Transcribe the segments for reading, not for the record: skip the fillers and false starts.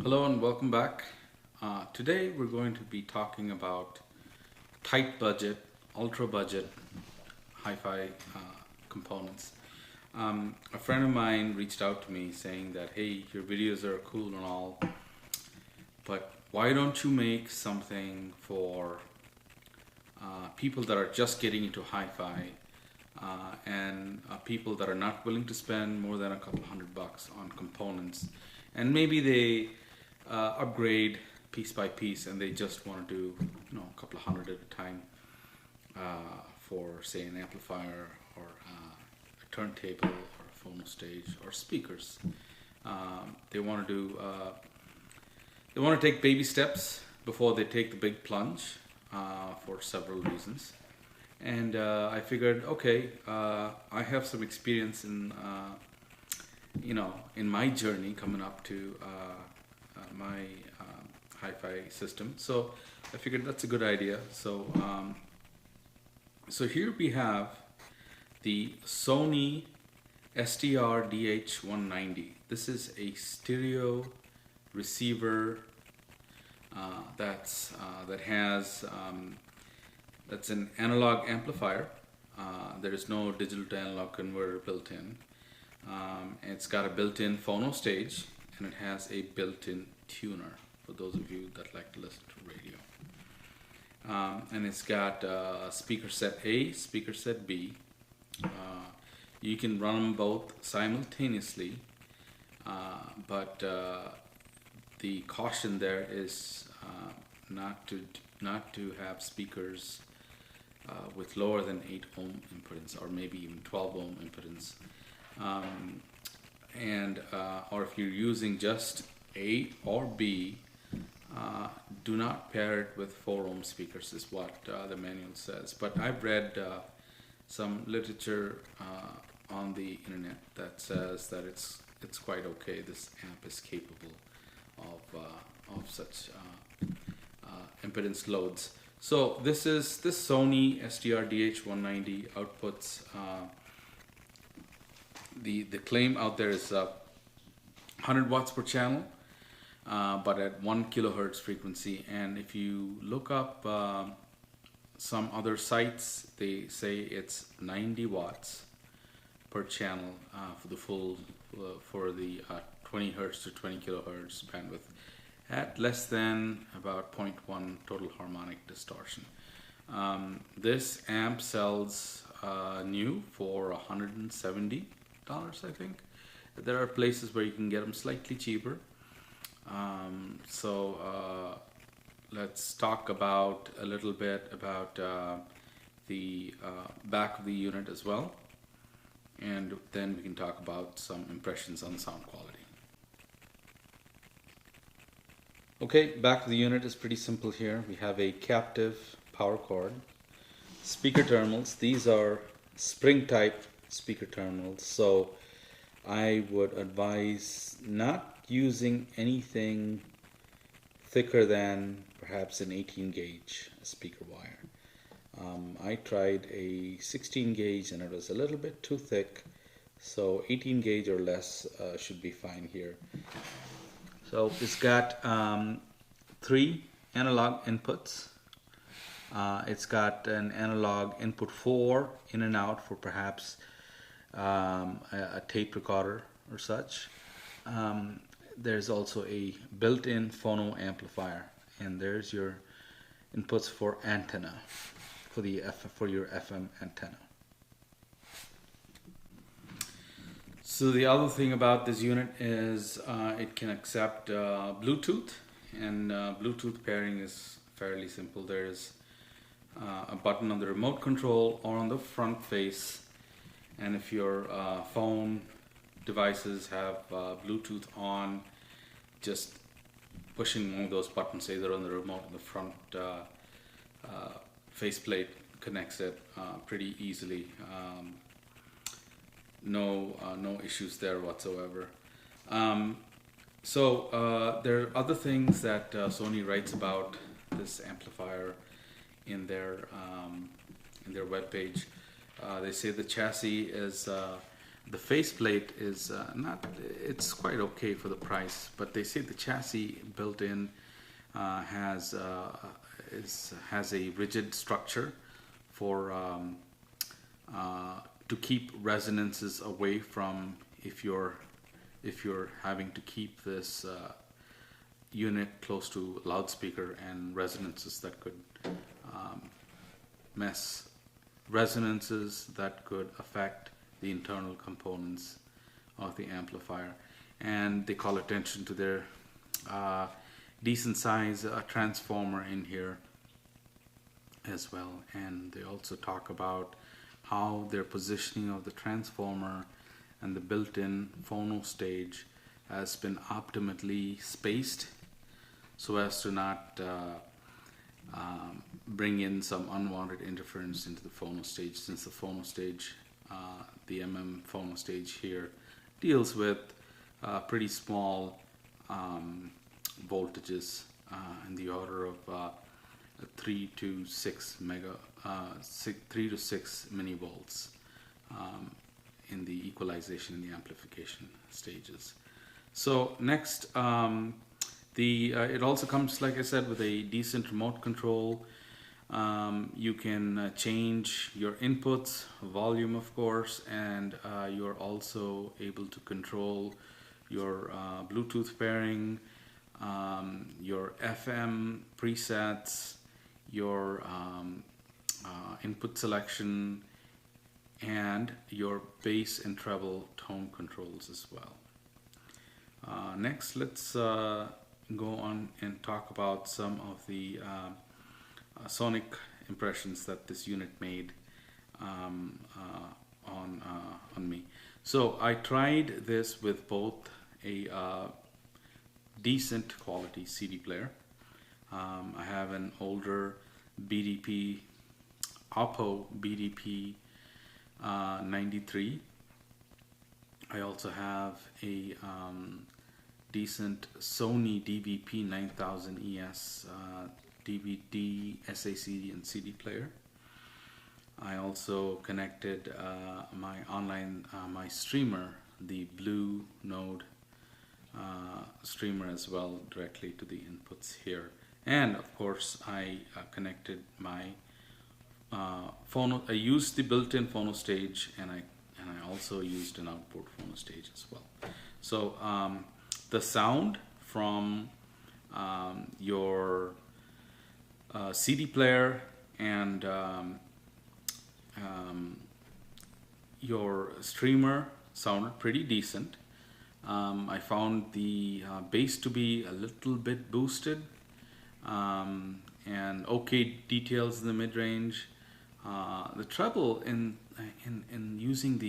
Hello and welcome back. Today we're going to be talking about tight budget, ultra budget hi-fi components. A friend of mine reached out to me saying that, hey, your videos are cool and all, but why don't you make something for people that are just getting into hi-fi and people that are not willing to spend more than a couple $100 on components, and maybe they upgrade piece by piece and they just want to do a couple of hundred at a time for, say, an amplifier or a turntable or a phono stage or speakers. They want to do they want to take baby steps before they take the big plunge for several reasons. And I figured, okay, I have some experience in in my journey coming up to my hi-fi system. So I figured that's a good idea. So so here we have the Sony STRDH190. This is a stereo receiver that's an analog amplifier. There is no digital to analog converter built in. It's got a built-in phono stage, and it has a built-in tuner for those of you that like to listen to radio. And it's got speaker set A, speaker set B. You can run them both simultaneously, but the caution there is not to have speakers with lower than 8 ohm impedance, or maybe even 12 ohm impedance. Or if you're using just A or B, do not pair it with 4 ohm speakers, is what the manual says. But I've read some literature on the internet that says that it's quite okay. This amp is capable of such impedance loads. So this Sony STRDH190 outputs. The claim out there is 100 watts per channel, but at 1 kilohertz frequency. And if you look up some other sites, they say it's 90 watts per channel for the full for the 20 hertz to 20 kilohertz bandwidth at less than about 0.1 total harmonic distortion. This amp sells new for $170, I think. There are places where you can get them slightly cheaper. Let's talk about a little bit about the back of the unit as well, and then we can talk about some impressions on the sound quality. Okay, back of the unit is pretty simple here. We have a captive power cord, speaker terminals. These are spring type speaker terminals, so I would advise not using anything thicker than perhaps an 18 gauge speaker wire. I tried a 16 gauge and it was a little bit too thick, so 18 gauge or less should be fine here. So it's got 3 analog inputs. It's got an analog input 4 in and out for perhaps a tape recorder or such. There's also a built-in phono amplifier, and there's your inputs for antenna, for your FM antenna. So the other thing about this unit is it can accept Bluetooth, and Bluetooth pairing is fairly simple. There's a button on the remote control or on the front face, and if your phone devices have Bluetooth on, just pushing one of those buttons, either on the remote or the front faceplate, connects it pretty easily. No issues there whatsoever. There are other things that Sony writes about this amplifier in their web page. They say the chassis is the faceplate is not, it's quite okay for the price, but they say the chassis built in has a rigid structure for to keep resonances away from, if you're having to keep this unit close to a loudspeaker, and resonances that could affect the internal components of the amplifier. And they call attention to their decent size transformer in here as well. And they also talk about how their positioning of the transformer and the built-in phono stage has been optimally spaced so as to not bring in some unwanted interference into the phono stage, since the phono stage, the phono stage here, deals with pretty small voltages in the order of 3 to 6 millivolts in the equalization and the amplification stages. So next, it also comes, like I said, with a decent remote control. You can change your inputs, volume of course, and you're also able to control your Bluetooth pairing, your FM presets, your input selection, and your bass and treble tone controls as well. Next, let's go on and talk about some of the sonic impressions that this unit made on me. So I tried this with both a decent quality CD player. I have an older BDP, Oppo BDP 93. I also have a decent Sony DVP 9000 ES DVD, SAC, and CD player. I also connected my streamer, the Blue Node streamer as well, directly to the inputs here. And of course, I connected my phono. I used the built-in phono stage, and I also used an outboard phono stage as well. So the sound from your CD player and your streamer sounded pretty decent. I found the bass to be a little bit boosted, and okay details in the mid-range. The treble in using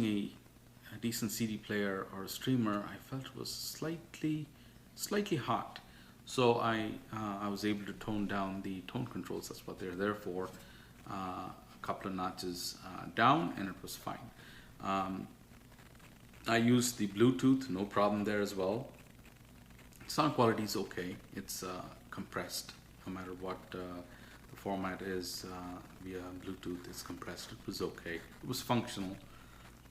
a decent CD player or a streamer, I felt was slightly hot. So I was able to tone down the tone controls. That's what they're there for. A couple of notches down, and it was fine. I used the Bluetooth, no problem there as well. Sound quality is okay. It's compressed, no matter what the format is via Bluetooth. It's compressed. It was okay. It was functional.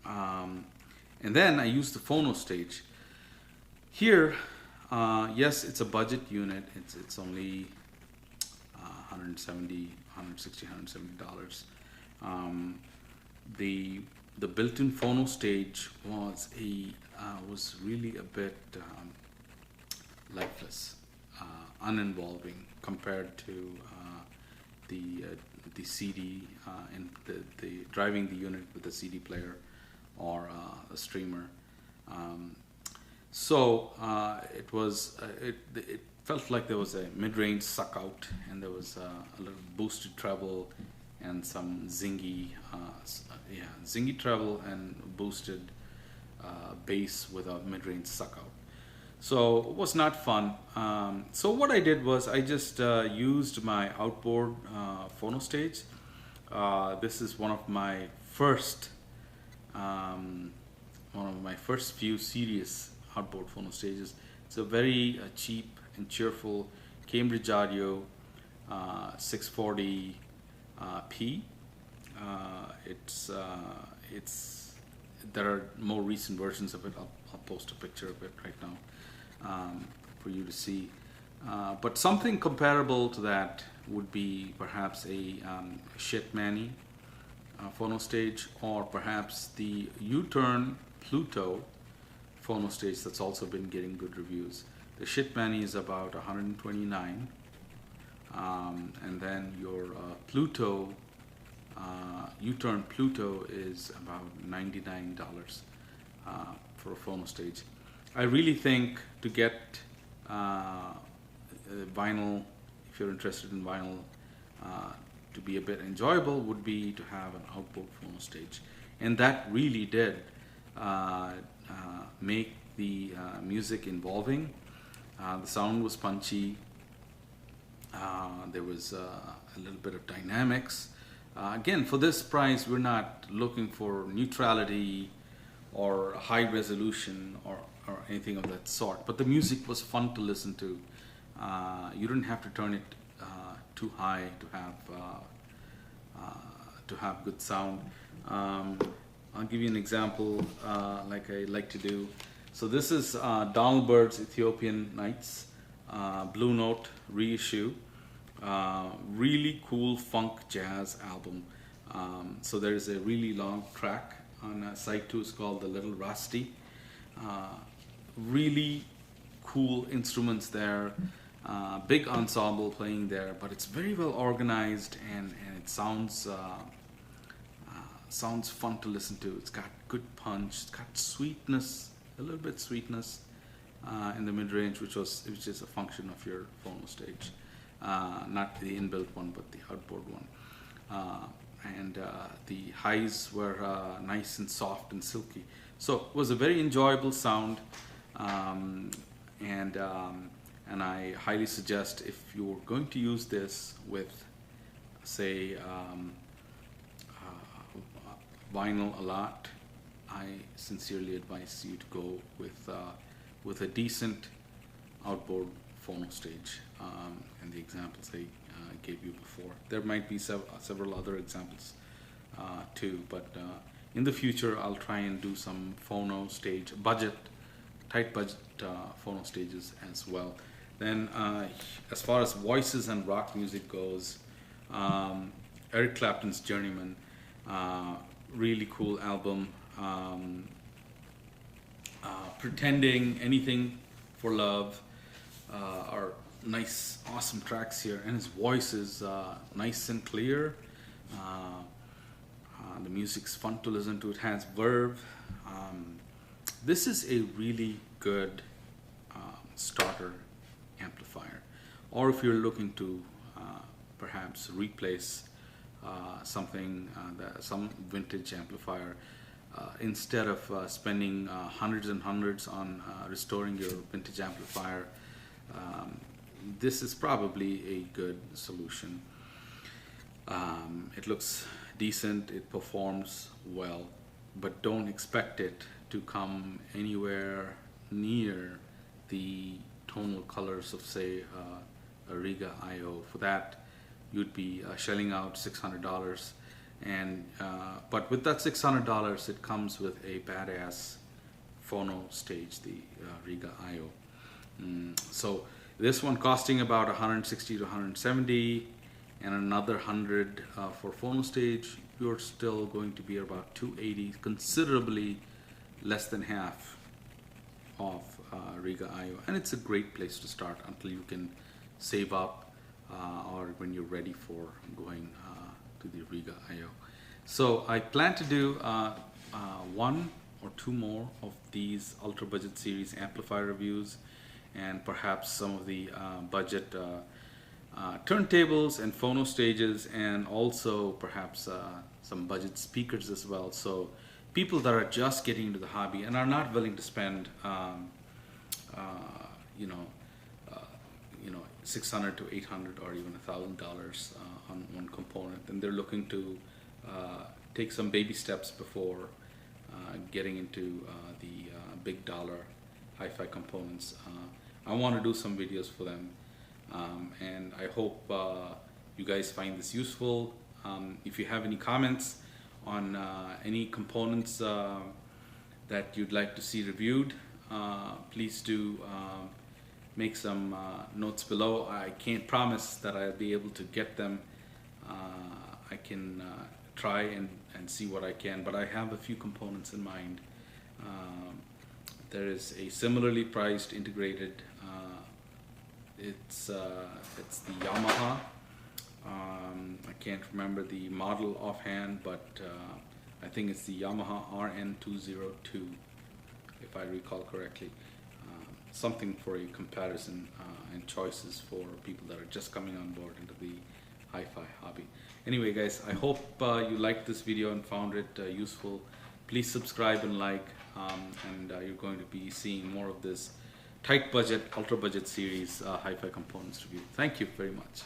And then I used the phono stage. Here, yes, it's a budget unit. It's only $160, $170. The built-in phono stage was really a bit lifeless, uninvolving compared to the CD and the driving the unit with a CD player or a streamer. So it felt like there was a mid-range suck out, and there was a little boosted treble and some zingy treble and boosted bass with a mid-range suck out. So it was not fun. So what I did was I just used my outboard phono stage. This is one of my first few serious outboard phono stages. It's a very cheap and cheerful Cambridge Audio 640p. It's there are more recent versions of it. I'll post a picture of it right now for you to see. But something comparable to that would be perhaps a Shetmani phono stage, or perhaps the U-turn Pluto phono stage that's also been getting good reviews. The Shetmani is about 129, and then your Pluto U-turn Pluto is about $99 for a phono stage. I really think to get vinyl, if you're interested in vinyl, to be a bit enjoyable, would be to have an outboard phono stage, and that really did make the music involving. The sound was punchy. There was a little bit of dynamics. Again, for this price, we're not looking for neutrality or high resolution or anything of that sort. But the music was fun to listen to. You didn't have to turn it too high to have good sound. I'll give you an example, like I like to do. So this is Donald Byrd's Ethiopian Nights Blue Note reissue. Really cool funk jazz album. So there is a really long track on side 2. It's called The Little Rusty. Really cool instruments there. Big ensemble playing there, but it's very well organized, and it sounds fun to listen to. It's got good punch. It's got sweetness, a little bit sweetness in the mid range, which is a function of your phono stage. Not the inbuilt one, but the outboard one. And the highs were nice and soft and silky. So it was a very enjoyable sound, and I highly suggest, if you're going to use this with, say, vinyl a lot, I sincerely advise you to go with a decent outboard phono stage, and the examples I gave you before. There might be several other examples too, but in the future I'll try and do some phono stage tight budget phono stages as well. Then as far as voices and rock music goes, Eric Clapton's Journeyman, really cool album. Pretending, Anything for Love are nice, awesome tracks here, and his voice is nice and clear. The music's fun to listen to. It has verve. This is a really good starter amplifier, or if you're looking to perhaps replace some vintage amplifier, instead of spending hundreds and hundreds on restoring your vintage amplifier, this is probably a good solution. It looks decent, it performs well, but don't expect it to come anywhere near the tonal colors of, say, a Riga IO. For that, you'd be shelling out $600, and but with that $600, it comes with a badass phono stage, the Riga IO. So this one costing about 160 to 170, and another 100 for phono stage. You're still going to be about 280, considerably less than half of Riga IO, and it's a great place to start until you can save up or when you're ready for going to the Riga IO. So I plan to do one or two more of these Ultra Budget Series amplifier reviews, and perhaps some of the budget turntables and phono stages, and also perhaps some budget speakers as well. So people that are just getting into the hobby and are not willing to spend $600 to $800 or even $1,000 on one component, and they're looking to take some baby steps before getting into the big dollar hi-fi components. I want to do some videos for them, and I hope you guys find this useful. If you have any comments on any components that you'd like to see reviewed, please do make some notes below. I can't promise that I'll be able to get them. I can try and see what I can, but I have a few components in mind. There is a similarly priced integrated, it's the Yamaha. I can't remember the model offhand, but I think it's the Yamaha RN202, if I recall correctly. Something for a comparison and choices for people that are just coming on board into the hi-fi hobby. Anyway guys, I hope you liked this video and found it useful. Please subscribe and like, and you're going to be seeing more of this tight budget, ultra budget series hi-fi components review. Thank you very much.